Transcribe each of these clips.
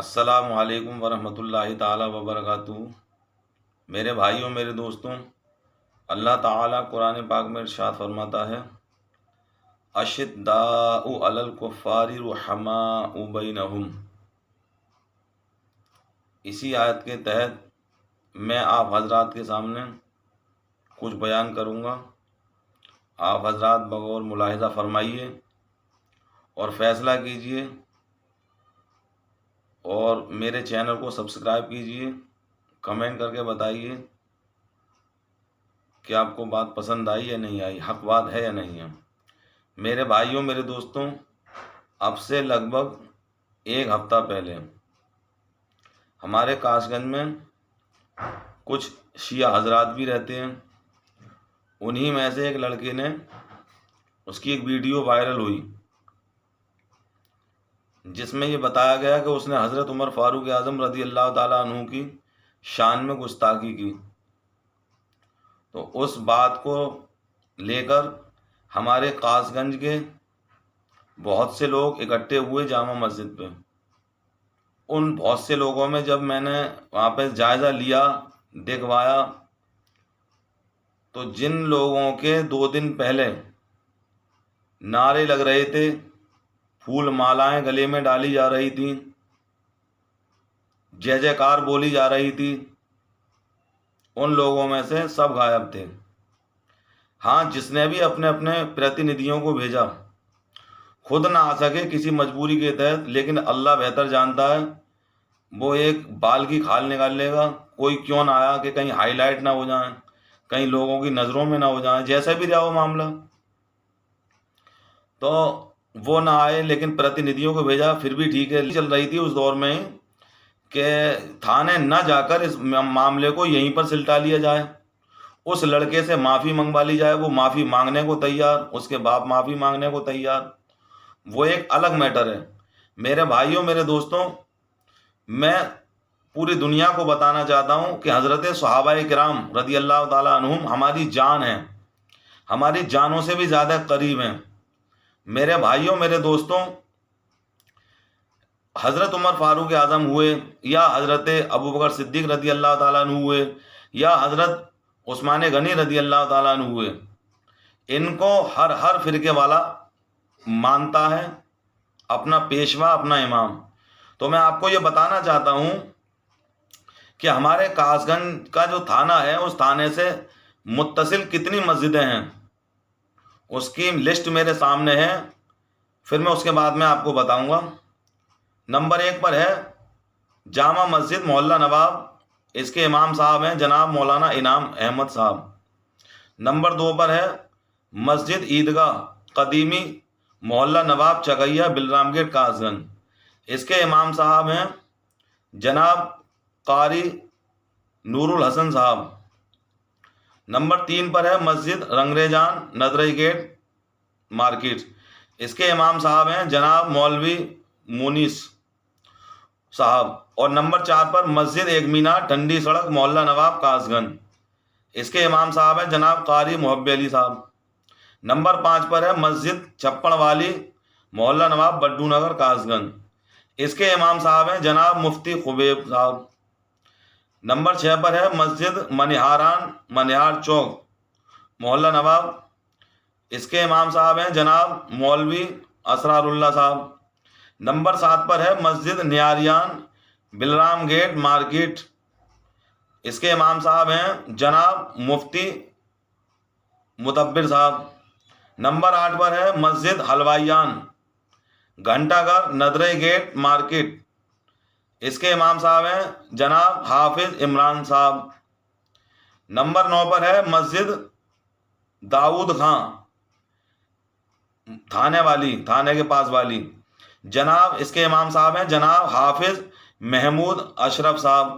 السلام علیکم ورحمۃ اللہ تعالیٰ وبرکاتہ۔ میرے بھائیوں، میرے دوستوں، اللہ تعالیٰ قرآن پاک میں ارشاد فرماتا ہے، اشداء علی الکفار رحماء بینہم۔ اسی آیت کے تحت میں آپ حضرات کے سامنے کچھ بیان کروں گا۔ آپ حضرات بغور ملاحظہ فرمائیے اور فیصلہ کیجیے، اور میرے چینل کو سبسکرائب کیجیے، کمنٹ کر کے بتائیے کہ آپ کو بات پسند آئی یا نہیں آئی، حق بات ہے یا نہیں ہے۔ میرے بھائیوں، میرے دوستوں، اب سے لگ بھگ ایک ہفتہ پہلے ہمارے کاش گنج میں کچھ شیعہ حضرات بھی رہتے ہیں، انہی میں سے ایک لڑکے نے، اس کی ایک ویڈیو وائرل ہوئی جس میں یہ بتایا گیا کہ اس نے حضرت عمر فاروق اعظم رضی اللہ تعالیٰ عنہ کی شان میں گستاخی کی۔ تو اس بات کو لے کر ہمارے قاص گنج کے بہت سے لوگ اکٹھے ہوئے جامع مسجد پہ۔ ان بہت سے لوگوں میں جب میں نے وہاں پہ جائزہ لیا، دیکھوایا، تو جن لوگوں کے 2 دن پہلے نعرے لگ رہے تھے، پھول مالائیں گلے میں ڈالی جا رہی تھیں، جے جے کار بولی جا رہی تھی، ان لوگوں میں سے سب غائب تھے۔ ہاں، جس نے بھی اپنے اپنے پرتیندھیوں کو بھیجا، خود نہ آ سکے کسی مجبوری کے تحت، لیکن اللہ بہتر جانتا ہے، وہ ایک بال کی کھال نکال لے گا۔ کوئی کیوں نہ آیا کہ کہیں ہائی لائٹ نہ ہو جائیں، کہیں لوگوں کی نظروں میں نہ ہو جائیں، جیسا بھی رہا وہ معاملہ۔ تو وہ نہ آئے، لیکن پرتیندھیوں کو بھیجا، پھر بھی ٹھیک ہے۔ چل رہی تھی اس دور میں کہ تھانے نہ جا کر اس معاملے کو یہیں پر سلٹا لیا جائے، اس لڑکے سے معافی منگوا لی جائے۔ وہ معافی مانگنے کو تیار، اس کے باپ معافی مانگنے کو تیار، وہ ایک الگ میٹر ہے۔ میرے بھائیوں، میرے دوستوں، میں پوری دنیا کو بتانا چاہتا ہوں کہ حضرت صحابہ کرام رضی اللہ تعالیٰ عنہم ہماری جان ہیں، ہماری جانوں سے بھی زیادہ قریب ہیں۔ میرے بھائیوں، میرے دوستوں، حضرت عمر فاروق اعظم ہوئے، یا حضرت ابوبکر صدیق رضی اللہ تعالیٰ عنہ ہوئے، یا حضرت عثمان غنی رضی اللہ تعالیٰ عنہ ہوئے، ان کو ہر فرقے والا مانتا ہے اپنا پیشوا، اپنا امام۔ تو میں آپ کو یہ بتانا چاہتا ہوں کہ ہمارے کاس گنج کا جو تھانہ ہے، اس تھانے سے متصل کتنی مسجدیں ہیں، اس کی لسٹ میرے سامنے ہے، پھر میں اس کے بعد میں آپ کو بتاؤں گا۔ نمبر 1 پر ہے جامع مسجد محلہ نواب، اس کے امام صاحب ہیں جناب مولانا انعام احمد صاحب۔ نمبر 2 پر ہے مسجد عیدگاہ قدیمی محلہ نواب چکیا، بلرام گیٹ، کاس گنج، اس کے امام صاحب ہیں جناب قاری نور الحسن صاحب۔ نمبر 3 پر ہے مسجد رنگریجان، ندرئی گیٹ مارکیٹ، اس کے امام صاحب ہیں جناب مولوی مونس صاحب۔ اور نمبر 4 پر مسجد ایک مینار، ٹھنڈی سڑک، محلہ نواب، کاس گنج، اس کے امام صاحب ہیں جناب قاری محب علی صاحب۔ نمبر 5 پر ہے مسجد چھپڑ والی، محلہ نواب، بڈو نگر، کاس گنج، اس کے امام صاحب ہیں جناب مفتی خبیب صاحب۔ نمبر 6 پر ہے مسجد منہاران، منہار چوک، محلہ نواب، اس کے امام صاحب ہیں جناب مولوی اسرار اللہ صاحب۔ نمبر 7 پر ہے مسجد نیاریان، بلرام گیٹ مارکیٹ، اس کے امام صاحب ہیں جناب مفتی متبر صاحب۔ نمبر 8 پر ہے مسجد حلوائیان، گھنٹہ گھر، ندرئی گیٹ مارکیٹ، اس کے امام صاحب ہیں جناب حافظ عمران صاحب۔ نمبر 9 پر ہے مسجد داؤد خان، تھانے کے پاس والی، جناب اس کے امام صاحب ہیں جناب حافظ محمود اشرف صاحب۔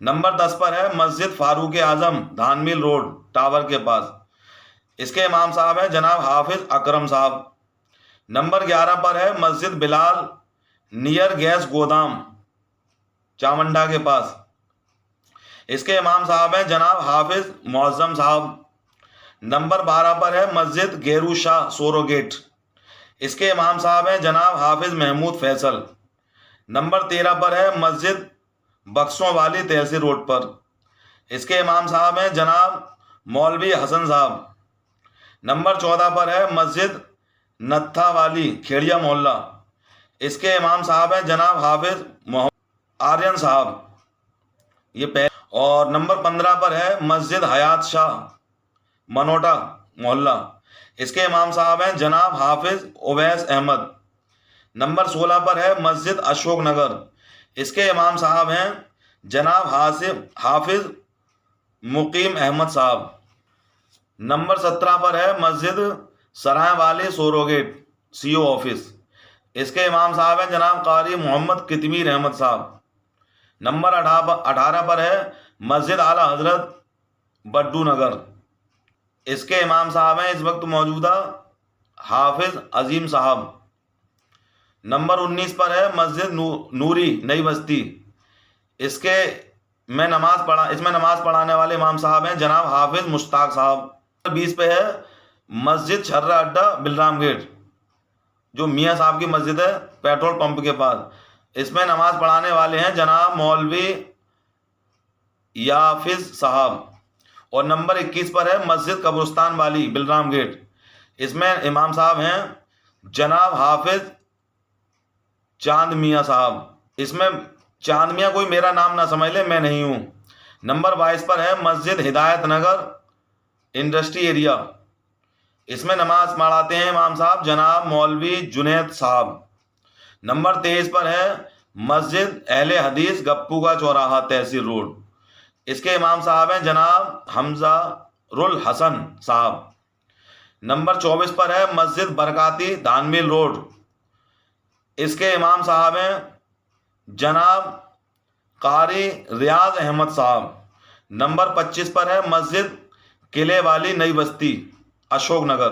نمبر 10 پر ہے مسجد فاروق اعظم، دھان مل روڈ، ٹاور کے پاس، اس کے امام صاحب ہیں جناب حافظ اکرم صاحب۔ نمبر 11 پر ہے مسجد بلال، نیئر گیس گودام، چامنڈا کے پاس، اس کے امام صاحب ہیں جناب حافظ معظم صاحب۔ نمبر 12 پر ہے مسجد گیرو شاہ، سورو گیٹ، اس کے امام صاحب ہیں جناب حافظ محمود فیصل۔ نمبر 13 پر ہے مسجد بکسوں والی تحصیل روڈ پر، اس کے امام صاحب ہیں جناب مولوی حسن صاحب۔ نمبر 14 پر ہے مسجد نتھا والی کھیڑیا محلہ، اس کے امام صاحب ہیں جناب حافظ محمد آرین صاحب، یہ پہلے۔ اور نمبر 15 پر ہے مسجد حیات شاہ منوٹا محلہ، اس کے امام صاحب ہیں جناب حافظ اویس احمد۔ نمبر 16 پر ہے مسجد اشوک نگر، اس کے امام صاحب ہیں جناب حافظ مقیم احمد صاحب۔ نمبر 17 پر ہے مسجد سرائے والی سوروگیٹ CO آفس، اس کے امام صاحب ہیں جناب قاری محمد کتمیر احمد صاحب۔ نمبر 18 پر ہے مسجد اعلیٰ حضرت بڈو نگر، اس کے امام صاحب ہیں اس وقت موجودہ حافظ عظیم صاحب۔ نمبر 19 پر ہے مسجد نوری نئی بستی، اس میں نماز پڑھانے والے امام صاحب ہیں جناب حافظ مشتاق صاحب۔ 20 پہ ہے مسجد چھرا اڈا بلرام گیٹ، جو میاں صاحب کی مسجد ہے پیٹرول پمپ کے پاس، اس میں نماز پڑھانے والے ہیں جناب مولوی یافز صاحب۔ اور نمبر 21 پر ہے مسجد قبرستان والی بلرام گیٹ، اس میں امام صاحب ہیں جناب حافظ چاند میاں صاحب، اس میں چاند میاں کوئی میرا نام نہ سمجھ لے، میں نہیں ہوں۔ نمبر 22 پر ہے مسجد ہدایت نگر انڈسٹری ایریا، اس میں نماز پڑھاتے ہیں امام صاحب جناب مولوی جنید صاحب۔ نمبر 23 پر ہے مسجد اہل حدیث گپو کا چوراہا تحصیل روڈ، اس کے امام صاحب ہیں جناب حمزہ الحسن صاحب۔ نمبر 24 پر ہے مسجد برکاتی دھان مل روڈ، اس کے امام صاحب ہیں جناب قاری ریاض احمد صاحب۔ نمبر 25 پر ہے مسجد قلعے والی نئی بستی اشوک نگر،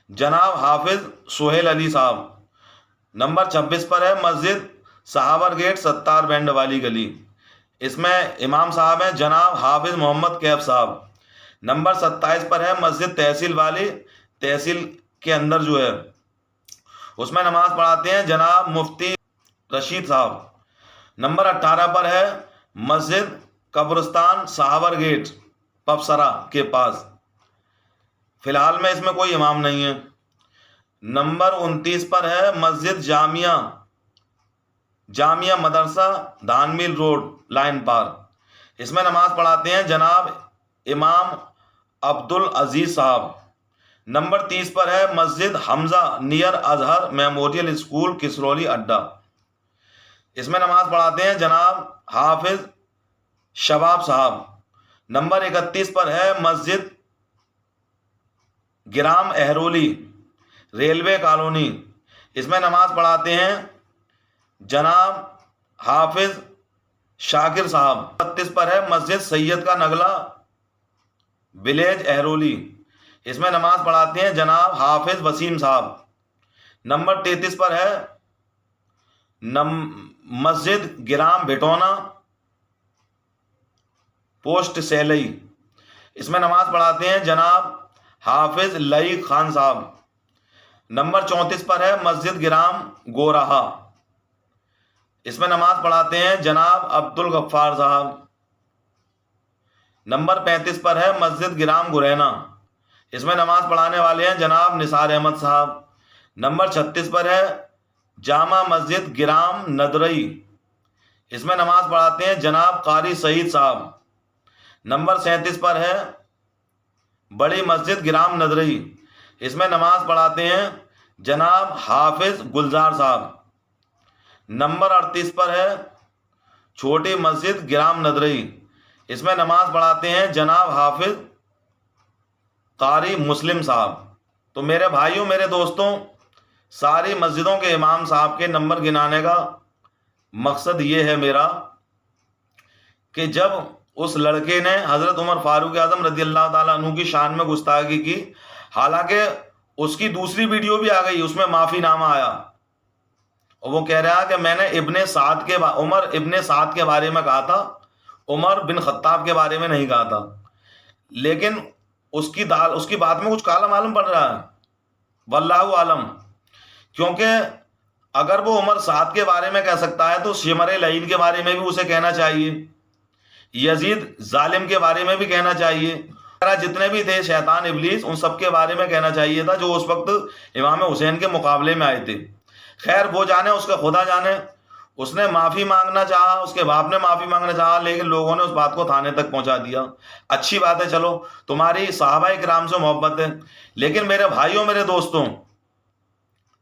جناب حافظ سہیل علی صاحب۔ نمبر 26 پر ہے مسجد صحابر گیٹ ستار بینڈ والی گلی، اس میں امام صاحب ہیں جناب حافظ محمد کیف صاحب۔ نمبر 27 پر ہے مسجد تحصیل والی، تحصیل کے اندر جو ہے اس میں نماز پڑھاتے ہیں جناب مفتی رشید صاحب۔ نمبر 18 پر ہے مسجد قبرستان صحابر گیٹ پپسرا کے پاس، فی الحال میں اس میں کوئی امام نہیں ہے۔ نمبر 29 پر ہے مسجد جامعہ مدرسہ دھان میل روڈ لائن پار، اس میں نماز پڑھاتے ہیں جناب امام عبد العزیز صاحب۔ نمبر 30 پر ہے مسجد حمزہ نیئر اظہر میموریل اسکول کسرولی اڈا، اس میں نماز پڑھاتے ہیں جناب حافظ شباب صاحب۔ نمبر 31 پر ہے مسجد گرام اہرولی ریلوے کالونی، اس میں نماز پڑھاتے ہیں جناب حافظ شاکر صاحب۔ 32 پر ہے مسجد سید کا نگلا ولیج اہرولی، اس میں نماز پڑھاتے ہیں جناب حافظ وسیم صاحب۔ نمبر 33 پر ہے مسجد گرام بھٹونا پوسٹ سیلئی، اس میں نماز پڑھاتے ہیں جناب حافظ لئی خان صاحب۔ نمبر 34 پر ہے مسجد گرام گورہا، اس میں نماز پڑھاتے ہیں جناب عبد الغفار صاحب۔ نمبر 35 پر ہے مسجد گرام گرینا، اس میں نماز پڑھانے والے ہیں جناب نثار احمد صاحب۔ نمبر 36 پر ہے جامع مسجد گرام ندرئی، اس میں نماز پڑھاتے ہیں جناب قاری سعید صاحب۔ نمبر 37 پر ہے بڑی مسجد گرام ندرئی، اس میں نماز پڑھاتے ہیں جناب حافظ گلزار صاحب۔ نمبر 38 پر ہے چھوٹی مسجد گرام ندرئی، اس میں نماز پڑھاتے ہیں جناب حافظ قاری مسلم صاحب۔ تو میرے بھائیوں میرے دوستوں، ساری مسجدوں کے امام صاحب کے نمبر گنانے کا مقصد یہ ہے میرا کہ جب اس لڑکے نے حضرت عمر فاروق اعظم رضی اللہ تعالیٰ عنہ کی شان میں گستاخی کی، حالانکہ اس کی دوسری ویڈیو بھی آ گئی، اس میں معافی نامہ آیا اور وہ کہہ رہا کہ میں نے عمر ابن سعد کے بارے میں کہا تھا، عمر بن خطاب کے بارے میں نہیں کہا تھا، لیکن اس کی بات میں کچھ کالا معلوم پڑ رہا ہے، واللہ عالم، کیونکہ اگر وہ عمر 7 کے بارے میں کہہ سکتا ہے تو شمر لعین کے بارے میں بھی اسے کہنا چاہیے، یزید ظالم کے بارے میں بھی کہنا چاہیے، جتنے بھی تھے شیطان ابلیس ان سب کے بارے میں کہنا چاہیے تھا جو اس وقت امام حسین کے مقابلے میں آئے تھے۔ خیر وہ جانے، اس کا خدا جانے۔ اس نے معافی مانگنا چاہا، اس کے باپ نے معافی مانگنا چاہا، لیکن لوگوں نے اس بات کو تھانے تک پہنچا دیا۔ اچھی بات ہے، چلو تمہاری صحابہ کرام سے محبت ہے، لیکن میرے بھائیوں میرے دوستوں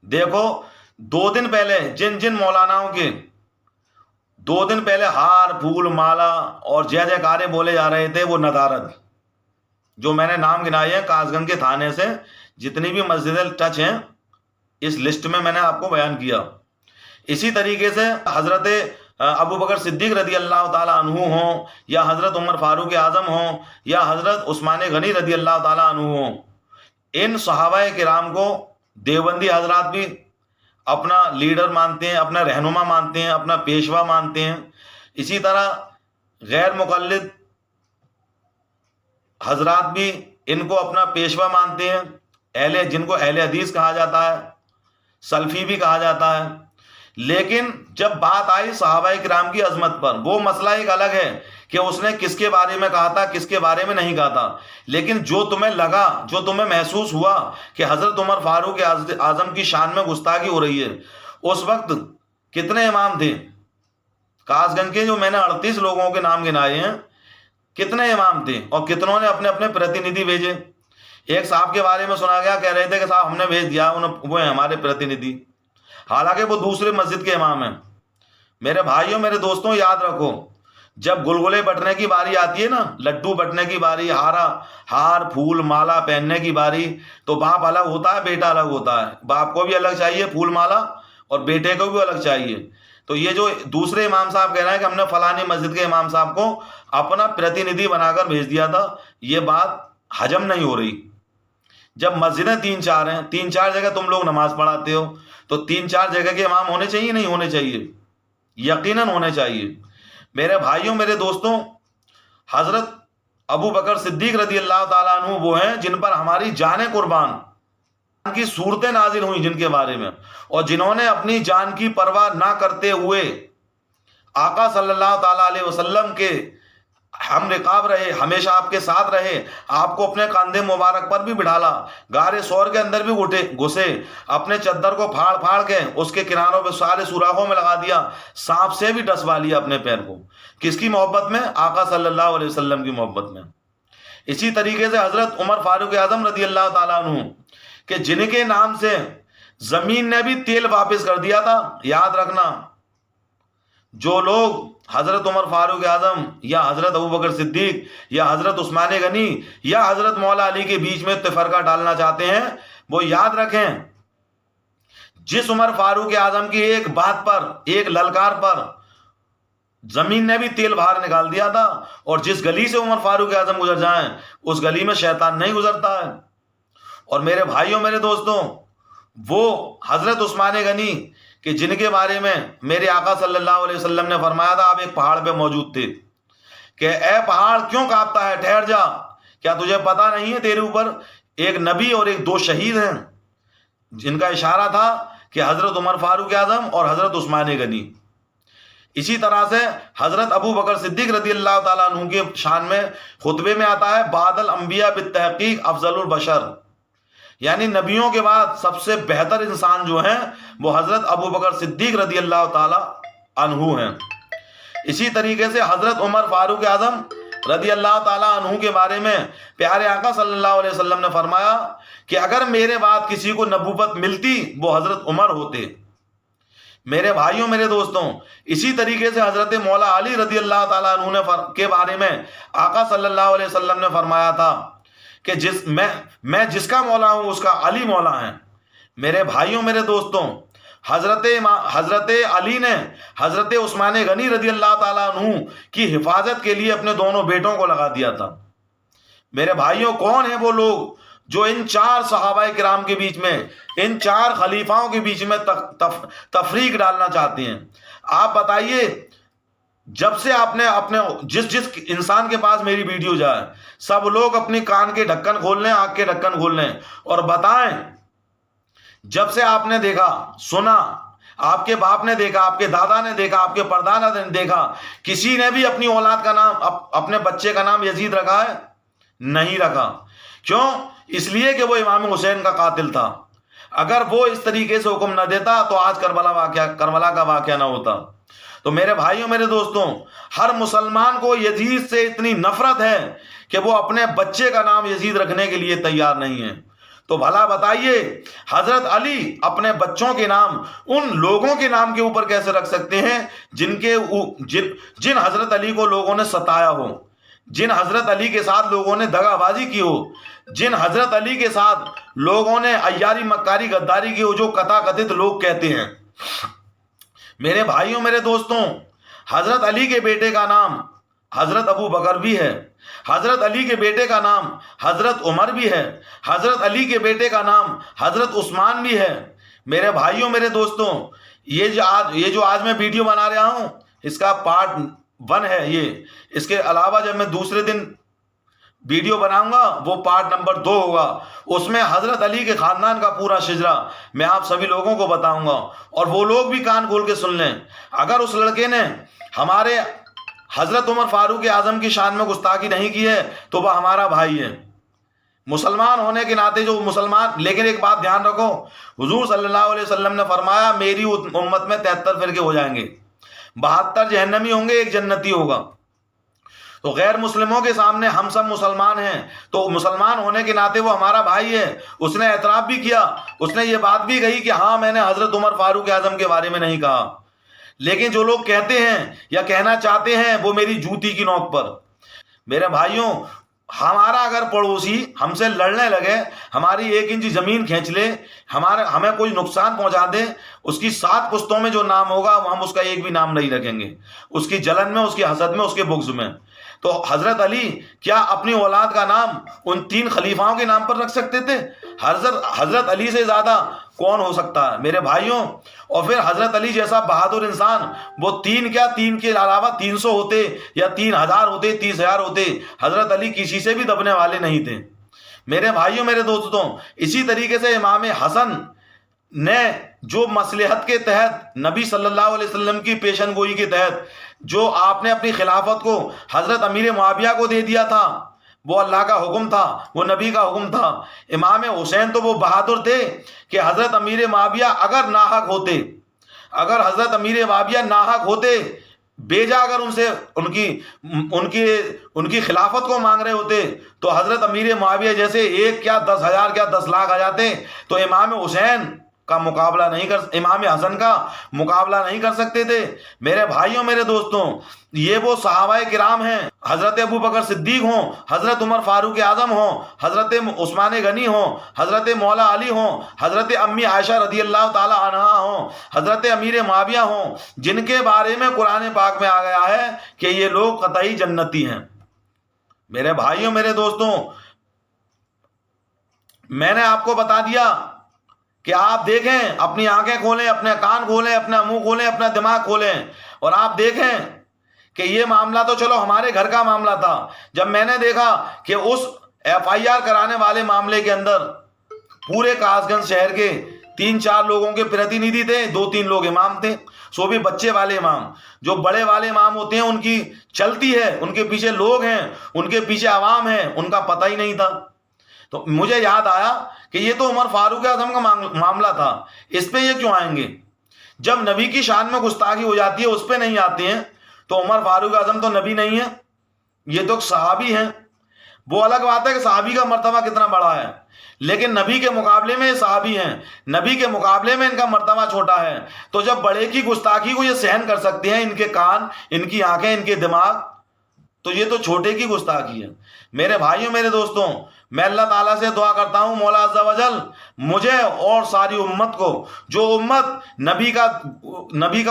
دیکھو، 2 دن پہلے جن مولاناؤں کے 2 دن پہلے ہار پھول مالا اور جے جے کارے بولے جا رہے تھے، وہ ندارت جو میں نے نام گنائے ہیں کاس گنج کے تھانے سے جتنی بھی مسجدیں ٹچ ہیں اس لسٹ میں نے آپ کو بیان کیا۔ اسی طریقے سے حضرت ابو بکر صدیق رضی اللہ تعالیٰ عنہ ہوں، یا حضرت عمر فاروق اعظم ہوں، یا حضرت عثمان غنی رضی اللہ تعالیٰ عنہ ہوں، ان صحابہ کرام کو دیوبندی حضرات بھی اپنا لیڈر مانتے ہیں، اپنا رہنما مانتے ہیں، اپنا پیشوا مانتے ہیں۔ اسی طرح غیر مقلد حضرات بھی ان کو اپنا پیشوا مانتے ہیں، جن کو اہل حدیث کہا جاتا ہے، سلفی بھی کہا جاتا ہے۔ لیکن جب بات آئی صحابہ کرام کی عظمت پر، وہ مسئلہ ایک الگ ہے کہ اس نے کس کے بارے میں کہا تھا، کس کے بارے میں نہیں کہا تھا، لیکن جو تمہیں لگا، جو تمہیں محسوس ہوا کہ حضرت عمر فاروق اعظم کی شان میں گستاخی ہو رہی ہے، اس وقت کتنے امام تھے کاس گنج کے؟ جو میں نے 38 لوگوں کے نام گنائے ہیں، کتنے امام تھے اور کتنوں نے اپنے اپنے پرتیندھی بھیجے؟ ایک صاحب کے بارے میں سنا گیا، کہہ رہے تھے کہ صاحب ہم نے بھیج دیا، وہ ہیں ہمارے پرتیندھی، حالانکہ وہ دوسرے مسجد کے امام ہیں۔ میرے بھائیوں میرے دوستوں یاد رکھو، جب گلگلے بٹنے کی باری آتی ہے نا، لڈو بٹنے کی باری، ہار پھول مالا پہننے کی باری، تو باپ الگ ہوتا ہے، بیٹا الگ ہوتا ہے۔ باپ کو بھی الگ چاہیے پھول مالا اور بیٹے کو بھی الگ چاہیے۔ تو یہ جو دوسرے امام صاحب کہہ رہے ہیں کہ ہم نے فلانی مسجد کے امام صاحب کو اپنا پرتیندھی بنا کر بھیج دیا تھا، یہ بات ہجم نہیں ہو رہی۔ جب مسجدیں 3-4 ہیں، 3-4 جگہ تم لوگ نماز پڑھاتے ہو، تو 3-4 جگہ کے امام ہونے چاہیے نہیں ہونے چاہیے؟ یقیناً ہونے چاہیے۔ میرے بھائیوں میرے دوستوں، حضرت ابو بکر صدیق رضی اللہ تعالیٰ عنہ وہ ہیں جن پر ہماری جانیں قربان کی صورتیں نازل ہوئیں، جن کے بارے میں، اور جنہوں نے اپنی جان کی پرواہ نہ کرتے ہوئے آقا صلی اللہ تعالیٰ علیہ وسلم کے ہم رکاب رہے، ہمیشہ آپ کے ساتھ رہے، آپ کو اپنے کاندھے مبارک پر بھی بٹھالا، غار سور کے اندر بھی گھسے، اپنے چادر کو پھاڑ کے اس کے کناروں پہ سارے سوراخوں میں لگا دیا، سانپ سے بھی ڈسوا لیا اپنے پیر کو۔ کس کی محبت میں؟ آقا صلی اللہ علیہ وسلم کی محبت میں۔ اسی طریقے سے حضرت عمر فاروق اعظم رضی اللہ تعالیٰ عنہ کہ جن کے نام سے زمین نے بھی تیل واپس کر دیا تھا۔ یاد رکھنا، جو لوگ حضرت عمر فاروق اعظم یا حضرت ابو بکر صدیق یا حضرت عثمان غنی یا حضرت مولا علی کے بیچ میں تفرقہ ڈالنا چاہتے ہیں، وہ یاد رکھیں جس عمر فاروق اعظم کی ایک بات پر، ایک للکار پر زمین نے بھی تیل باہر نکال دیا تھا، اور جس گلی سے عمر فاروق اعظم گزر جائیں اس گلی میں شیطان نہیں گزرتا ہے۔ اور میرے بھائیوں میرے دوستوں، وہ حضرت عثمان غنی کہ جن کے بارے میں میرے آقا صلی اللہ علیہ وسلم نے فرمایا تھا، آپ ایک پہاڑ پہ موجود تھے کہ اے پہاڑ کیوں کانپتا ہے، ٹھہر جا، کیا تجھے پتا نہیں ہے تیرے اوپر ایک نبی اور 2 شہید ہیں؟ جن کا اشارہ تھا کہ حضرت عمر فاروق اعظم اور حضرت عثمان غنی۔ اسی طرح سے حضرت ابو بکر صدیق رضی اللہ تعالیٰ عنہ کے شان میں خطبے میں آتا ہے، بعد الانبیاء بالتحقیق افضل البشر، یعنی نبیوں کے بعد سب سے بہتر انسان جو ہیں وہ حضرت ابو بکر صدیق رضی اللہ تعالی عنہ ہیں۔ اسی طریقے سے حضرت عمر فاروق اعظم رضی اللہ تعالیٰ عنہ کے بارے میں پیارے آقا صلی اللہ علیہ وسلم نے فرمایا کہ اگر میرے بعد کسی کو نبوت ملتی وہ حضرت عمر ہوتے۔ میرے بھائیوں میرے دوستوں، اسی طریقے سے حضرت مولا علی رضی اللہ تعالیٰ عنہ کے بارے میں آقا صلی اللہ علیہ وسلم نے فرمایا تھا کہ میں جس کا مولا ہوں اس کا علی مولا ہے۔ میرے بھائیوں میرے دوستوں، حضرت علی نے حضرت عثمان غنی رضی اللہ تعالیٰ عنہ کی حفاظت کے لیے اپنے دونوں بیٹوں کو لگا دیا تھا۔ میرے بھائیوں، کون ہیں وہ لوگ جو ان 4 صحابہ کرام کے بیچ میں، ان 4 خلیفاؤں کے بیچ میں تفریق ڈالنا چاہتے ہیں؟ آپ بتائیے، جب سے آپ نے اپنے جس انسان کے پاس میری ویڈیو جائے، سب لوگ اپنی کان کے ڈھکن کھول لیں، آنکھ کے ڈھکن کھول لیں اور بتائیں، جب سے آپ نے دیکھا سنا آپ کے باپ نے دیکھا, آپ کے دادا نے دیکھا, آپ کے پردادا نے دیکھا, کسی نے بھی اپنی اولاد کا نام, اپنے بچے کا نام یزید رکھا ہے؟ نہیں رکھا. کیوں؟ اس لیے کہ وہ امام حسین کا قاتل تھا. اگر وہ اس طریقے سے حکم نہ دیتا تو آج کربلا کا واقعہ نہ ہوتا. تو میرے بھائیوں, میرے دوستوں, ہر مسلمان کو یزید سے اتنی نفرت ہے کہ وہ اپنے بچے کا نام یزید رکھنے کے لیے تیار نہیں ہے. تو بھلا بتائیے حضرت علی اپنے بچوں کے نام ان لوگوں کے نام کے اوپر کیسے رکھ سکتے ہیں جن حضرت علی کو لوگوں نے ستایا ہو, جن حضرت علی کے ساتھ لوگوں نے دغا بازی کی ہو, جن حضرت علی کے ساتھ لوگوں نے عیاری مکاری غداری کی ہو, جو کتھا لوگ کہتے ہیں. میرے بھائیوں, میرے دوستوں, حضرت علی کے بیٹے کا نام حضرت ابو بکر بھی ہے, حضرت علی کے بیٹے کا نام حضرت عمر بھی ہے, حضرت علی کے بیٹے کا نام حضرت عثمان بھی ہے. میرے بھائیوں, میرے دوستوں, یہ جو آج میں ویڈیو بنا رہا ہوں اس کا پارٹ 1 ہے یہ. اس کے علاوہ جب میں دوسرے دن ویڈیو بناؤں گا وہ پارٹ نمبر 2 ہوگا. اس میں حضرت علی کے خاندان کا پورا شجرہ میں آپ سبھی لوگوں کو بتاؤں گا, اور وہ لوگ بھی کان کھول کے سن لیں. اگر اس لڑکے نے ہمارے حضرت عمر فاروق اعظم کی شان میں گستاخی نہیں کی ہے تو وہ ہمارا بھائی ہے, مسلمان ہونے کے ناطے جو مسلمان. لیکن ایک بات دھیان رکھو, حضور صلی اللہ علیہ وسلم نے فرمایا میری امت میں 73 فرقے ہو جائیں گے, 72 جہنمی ہوں گے, 1 جنتی ہوگا. تو غیر مسلموں کے سامنے ہم سب مسلمان ہیں, تو مسلمان ہونے کے ناطے وہ ہمارا بھائی ہے. اس نے اعتراف بھی کیا, اس نے یہ بات بھی کہی کہ ہاں میں نے حضرت عمر فاروق اعظم کے بارے میں نہیں کہا. لیکن جو لوگ کہتے ہیں یا کہنا چاہتے ہیں وہ میری جوتی کی نوک پر. میرے بھائیوں, ہمارا اگر پڑوسی ہم سے لڑنے لگے, ہماری 1 انچ زمین کھینچ لے, ہمیں کوئی نقصان پہنچا دے, اس کی 7 پشتوں میں جو نام ہوگا ہم اس کا ایک بھی نام نہیں رکھیں گے, اس کی جلن میں, اس کی حسد میں, اس کے بغض میں. تو حضرت علی کیا اپنی اولاد کا نام ان 3 خلیفاؤں کے نام پر رکھ سکتے تھے؟ حضرت علی سے زیادہ کون ہو سکتا ہے میرے بھائیوں؟ اور پھر حضرت علی جیسا بہادر انسان, وہ 3 کے علاوہ 300 ہوتے یا 3000 ہوتے, 30,000 ہوتے, حضرت علی کسی سے بھی دبنے والے نہیں تھے. میرے بھائیوں, میرے دوستوں, اسی طریقے سے امام حسن نے جو مصلحت کے تحت نبی صلی اللہ علیہ وسلم کی پیشن گوئی کے تحت جو آپ نے اپنی خلافت کو حضرت امیر معاویہ کو دے دیا تھا, وہ اللہ کا حکم تھا, وہ نبی کا حکم تھا. امام حسین تو وہ بہادر تھے کہ حضرت امیر معاویہ اگر ناحق ہوتے, بیجا اگر ان سے ان کی خلافت کو مانگ رہے ہوتے تو حضرت امیر معاویہ جیسے 1 کیا 10,000 کیا 10 لاکھ آ جاتے, تو امام حسن کا مقابلہ نہیں کر سکتے تھے. میرے بھائیوں, میرے دوستوں, یہ وہ صحابہ کرام ہیں, حضرت ابو بکر صدیق ہوں, حضرت عمر فاروق اعظم ہوں, حضرت عثمان غنی ہوں, حضرت مولا علی ہوں, حضرت امی عائشہ رضی اللہ تعالی عنہا ہوں, حضرت امیر معاویہ ہوں, جن کے بارے میں قرآن پاک میں آ گیا ہے کہ یہ لوگ قطعی جنتی ہیں. میرے بھائیوں, میرے دوستوں, میں نے آپ کو بتا دیا کہ آپ دیکھیں, اپنی آنکھیں کھولیں, اپنے کان کھولیں, اپنا منہ کھولیں, اپنا دماغ کھولیں, اور آپ دیکھیں کہ یہ معاملہ تو چلو ہمارے گھر کا معاملہ تھا. جب میں نے دیکھا کہ اس FIR کرانے والے معاملے کے اندر پورے کاس گنج شہر کے 3-4 لوگوں کے پرتینیدھی تھے, 2-3 لوگ امام تھے, سو بھی بچے والے امام. جو بڑے والے امام ہوتے ہیں ان کی چلتی ہے, ان کے پیچھے لوگ ہیں, ان کے پیچھے عوام ہیں, ان کا پتہ ہی نہیں تھا. تو مجھے یاد آیا کہ یہ تو عمر فاروق اعظم کا معاملہ تھا, اس پہ یہ کیوں آئیں گے؟ جب نبی کی شان میں گستاخی ہو جاتی ہے اس پہ نہیں آتے ہیں. تو عمر فاروق اعظم تو نبی نہیں ہے, یہ تو صحابی ہیں. وہ الگ بات ہے کہ صحابی کا مرتبہ کتنا بڑا ہے, لیکن نبی کے مقابلے میں یہ صحابی ہیں, نبی کے مقابلے میں ان کا مرتبہ چھوٹا ہے. تو جب بڑے کی گستاخی کو یہ سہن کر سکتے ہیں, ان کے کان, ان کی آنکھیں, ان کے دماغ, تو یہ تو چھوٹے کی گستاخی ہے. میرے بھائیوں, میرے دوستوں, میں اللہ تعالیٰ سے دعا کرتا ہوں مولا عز و جل مجھے اور ساری امت کو, جو امت نبی کا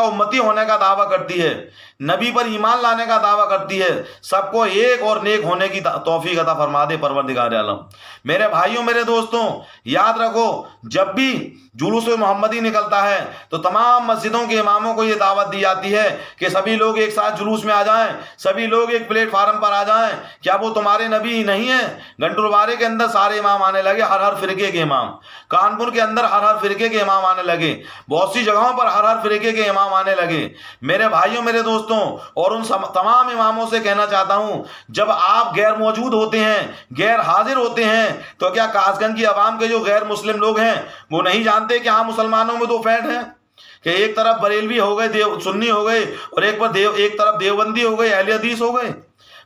امتی ہونے کا دعویٰ کرتی ہے, نبی پر ایمان لانے کا دعویٰ کرتی ہے, سب کو ایک اور نیک ہونے کی توفیق عطا فرما دے پروردگار عالم. میرے بھائیوں, میرے دوستوں, یاد رکھو جب بھی جلوس محمدی نکلتا ہے تو تمام مسجدوں کے اماموں کو یہ دعوت دی جاتی ہے کہ سبھی لوگ ایک ساتھ جلوس میں آ جائیں, سبھی لوگ ایک پلیٹ فارم پر آ جائیں. کیا وہ تمہارے نبی نہیں ہیں؟ گھنٹوں گردوارے کے اندر سارے امام آنے لگے، ہر فرقے کے امام، کانپور کے اندر ہر فرقے کے امام آنے لگے، بہت سی جگہوں پر ہر فرقے کے امام آنے لگے۔ میرے بھائیوں، میرے دوستوں، اور ان تمام اماموں سے کہنا چاہتا ہوں، جب آپ غیر موجود ہوتے ہیں، غیر حاضر ہوتے ہیں، تو کیا کاس گنج کی عوام کے جو غیر مسلم لوگ ہیں وہ نہیں جانتے کہ ہاں مسلمانوں میں دو فیٹ ہیں، کہ ایک طرف بریلوی ہو گئے، سنی ہو گئے، اور ایک طرف دیوبندی ہو گئے، اہل حدیث ہو گئے؟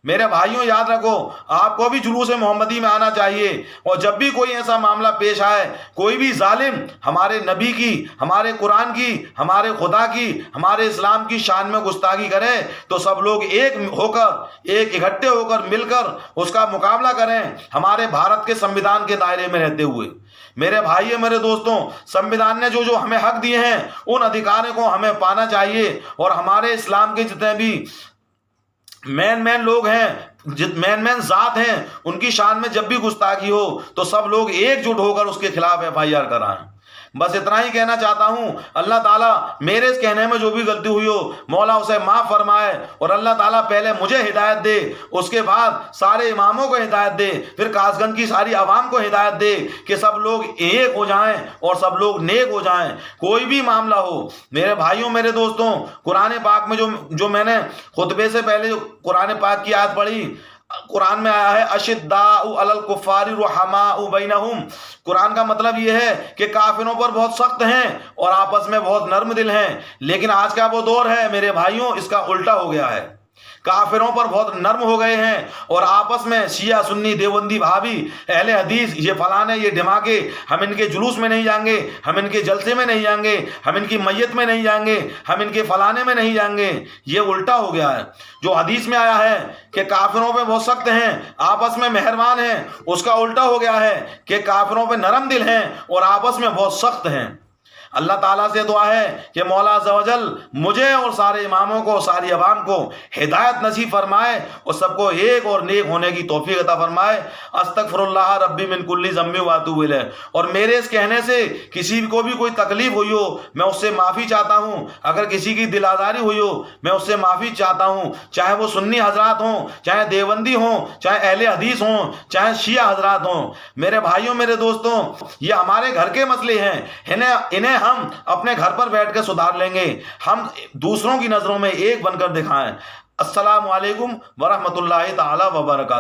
میرے بھائیوں یاد رکھو، آپ کو بھی جلوس محمدی میں آنا چاہیے، اور جب بھی کوئی ایسا معاملہ پیش آئے، کوئی بھی ظالم ہمارے نبی کی، ہمارے قرآن کی، ہمارے خدا کی، ہمارے اسلام کی شان میں گستاخی کرے، تو سب لوگ ایک ہو کر، اکٹھے ہو کر، مل کر اس کا مقابلہ کریں، ہمارے بھارت کے سمویدھان کے دائرے میں رہتے ہوئے۔ میرے بھائیوں، میرے دوستوں، سمویدھان نے جو ہمیں حق دیے ہیں، ان ادھیکاروں کو ہمیں پانا چاہیے، اور ہمارے اسلام کے جتنے بھی مین لوگ ہیں، مین ذات ہیں، ان کی شان میں جب بھی گستاخی ہو تو سب لوگ ایک جٹ ہو کر اس کے خلاف FIR کرائیں۔ بس اتنا ہی کہنا چاہتا ہوں۔ اللہ تعالیٰ میرے اس کہنے میں جو بھی غلطی ہوئی ہو، مولا اسے معاف فرمائے، اور اللہ تعالیٰ پہلے مجھے ہدایت دے، اس کے بعد سارے اماموں کو ہدایت دے، پھر کاس گنج کی ساری عوام کو ہدایت دے، کہ سب لوگ ایک ہو جائیں اور سب لوگ نیک ہو جائیں، کوئی بھی معاملہ ہو۔ میرے بھائیوں، میرے دوستوں، قرآن پاک میں جو میں نے خطبے سے پہلے جو قرآن پاک کی آیت پڑھی، قرآن میں آیا ہے اشداء علی الکفار رحماء بینہم۔ قرآن کا مطلب یہ ہے کہ کافروں پر بہت سخت ہیں اور آپس میں بہت نرم دل ہیں، لیکن آج کا وہ دور ہے میرے بھائیوں، اس کا الٹا ہو گیا ہے۔ کافروں پر بہت نرم ہو گئے ہیں، اور آپس میں شیعہ سنی دیوبندی بھابی اہل حدیث یہ فلانے یہ ڈھماکے، ہم ان کے جلوس میں نہیں جائیں گے، ہم ان کے جلسے میں نہیں جائیں گے، ہم ان کی میت میں نہیں جائیں گے، ہم ان کے فلانے میں نہیں جائیں گے۔ یہ الٹا ہو گیا ہے۔ جو حدیث میں آیا ہے کہ کافروں پہ بہت سخت ہیں، آپس میں مہربان ہیں، اس کا الٹا ہو گیا ہے کہ کافروں پہ نرم دل ہیں اور آپس میں بہت سخت ہیں۔ اللہ تعالیٰ سے دعا ہے کہ مولا عز و جل مجھے اور سارے اماموں کو، ساری عوام کو ہدایت نصیب فرمائے، اور سب کو ایک اور نیک ہونے کی توفیق عطا فرمائے۔ استغفر اللہ ربی من کل ذنب واتوب الیہ۔ اور میرے اس کہنے سے کسی کو بھی کوئی تکلیف ہوئی ہو، میں اس سے معافی چاہتا ہوں۔ اگر کسی کی دل آزاری ہوئی ہو، میں اس سے معافی چاہتا ہوں، چاہے وہ سنی حضرات ہوں، چاہے دیوبندی ہوں، چاہے اہل حدیث ہوں، چاہے شیعہ حضرات ہوں۔ میرے بھائیوں، میرے دوستوں، یہ ہمارے گھر کے مسئلے ہیں، انہیں ہم اپنے گھر پر بیٹھ کے سدھار لیں گے، ہم دوسروں کی نظروں میں ایک بن کر دکھائیں۔ السلام علیکم ورحمۃ اللہ تعالی وبرکاتہ۔